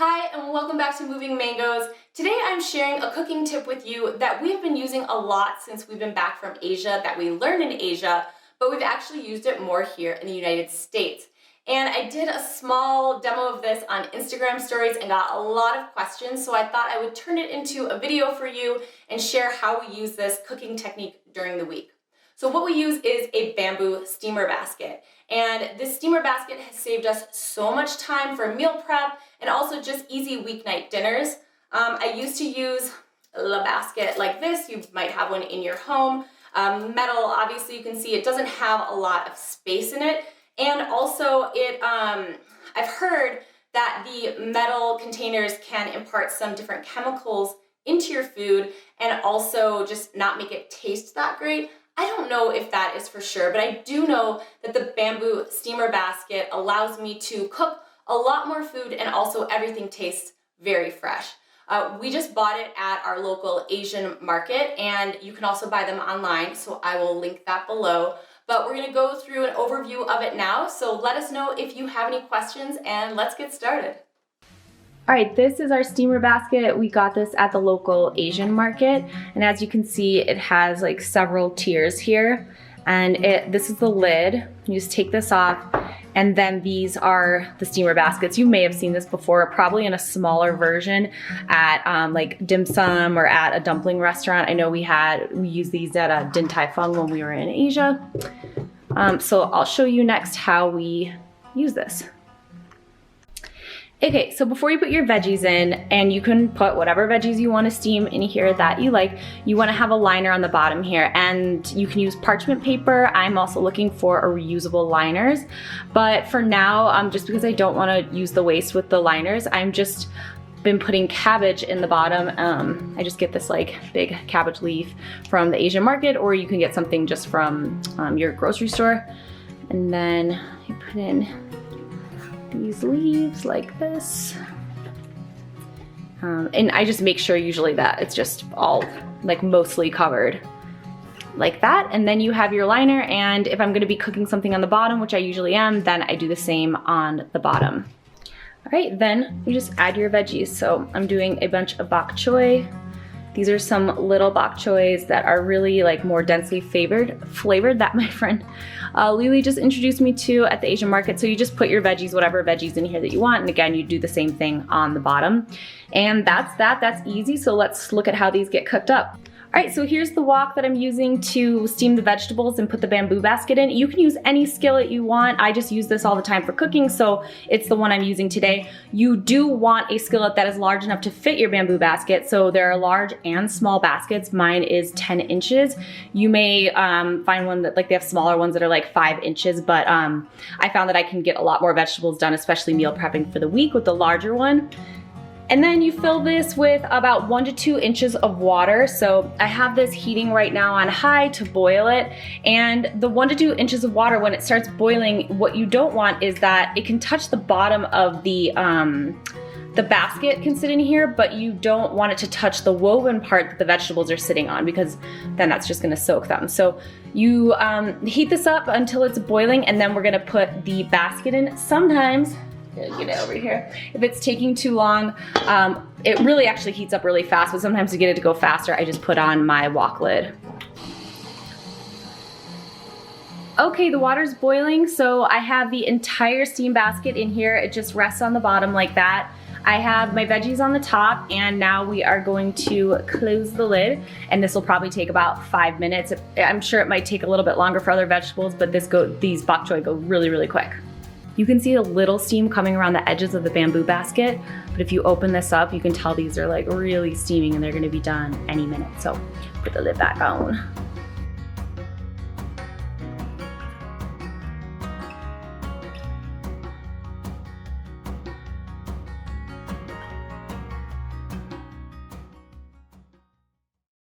Hi, and welcome back to Moving Mangoes. Today I'm sharing a cooking tip with you that we have been using a lot since we've been back from Asia, that we learned in Asia, but we've actually used it more here in the United States. And I did a small demo of this on Instagram stories and got a lot of questions, so I thought I would turn it into a video for you and share how we use this cooking technique during the week. So what we use is a bamboo steamer basket. And this steamer basket has saved us so much time for meal prep and also just easy weeknight dinners. I used to use a basket like this. You might have one in your home. Metal, obviously you can see it doesn't have a lot of space in it. And also I've heard that the metal containers can impart some different chemicals into your food and also just not make it taste that great. I don't know if that is for sure, but I do know that the bamboo steamer basket allows me to cook a lot more food and also everything tastes very fresh. We just bought it at our local Asian market and you can also buy them online, so I will link that below. But we're gonna go through an overview of it now, so let us know if you have any questions and let's get started. All right, this is our steamer basket. We got this at the local Asian market. And as you can see, it has like several tiers here. And this is the lid. You just take this off. And then these are the steamer baskets. You may have seen this before, probably in a smaller version at like dim sum or at a dumpling restaurant. I know we used these at a Din Tai Fung when we were in Asia. So I'll show you next how we use this. Okay, so before you put your veggies in, and you can put whatever veggies you want to steam in here that you like, you want to have a liner on the bottom here, and you can use parchment paper. I'm also looking for a reusable liners, but for now, just because I don't want to use the waste with the liners, I'm just been putting cabbage in the bottom. I just get this like big cabbage leaf from the Asian market, or you can get something just from your grocery store, and then you put in these leaves like this. And I just make sure usually that it's just all like mostly covered like that. And then you have your liner, and if I'm gonna be cooking something on the bottom, which I usually am, then I do the same on the bottom. All right, then you just add your veggies. So I'm doing a bunch of bok choy. These are some little bok choys that are really like more densely flavored that my friend Lily just introduced me to at the Asian market. So you just put your veggies, whatever veggies in here that you want. And again, you do the same thing on the bottom. And that's easy. So let's look at how these get cooked up. All right, so here's the wok that I'm using to steam the vegetables and put the bamboo basket in. You can use any skillet you want. I just use this all the time for cooking, so it's the one I'm using today. You do want a skillet that is large enough to fit your bamboo basket. So there are large and small baskets. Mine is 10 inches. You may find one that like they have smaller ones that are like 5 inches, but I found that I can get a lot more vegetables done, especially meal prepping for the week with the larger one. And then you fill this with about 1 to 2 inches of water. So I have this heating right now on high to boil it. And the 1 to 2 inches of water, when it starts boiling, what you don't want is that it can touch the bottom of the basket can sit in here, but you don't want it to touch the woven part that the vegetables are sitting on, because then that's just gonna soak them. So you heat this up until it's boiling, and then we're gonna put the basket in. Sometimes, get it over here. If it's taking too long, it really actually heats up really fast, but sometimes to get it to go faster, I just put on my wok lid. Okay, the water's boiling, so I have the entire steam basket in here. It just rests on the bottom like that. I have my veggies on the top, and now we are going to close the lid, and this will probably take about 5 minutes. I'm sure it might take a little bit longer for other vegetables, but these bok choy go really, really quick. You can see a little steam coming around the edges of the bamboo basket, but if you open this up, you can tell these are like really steaming and they're gonna be done any minute. So put the lid back on.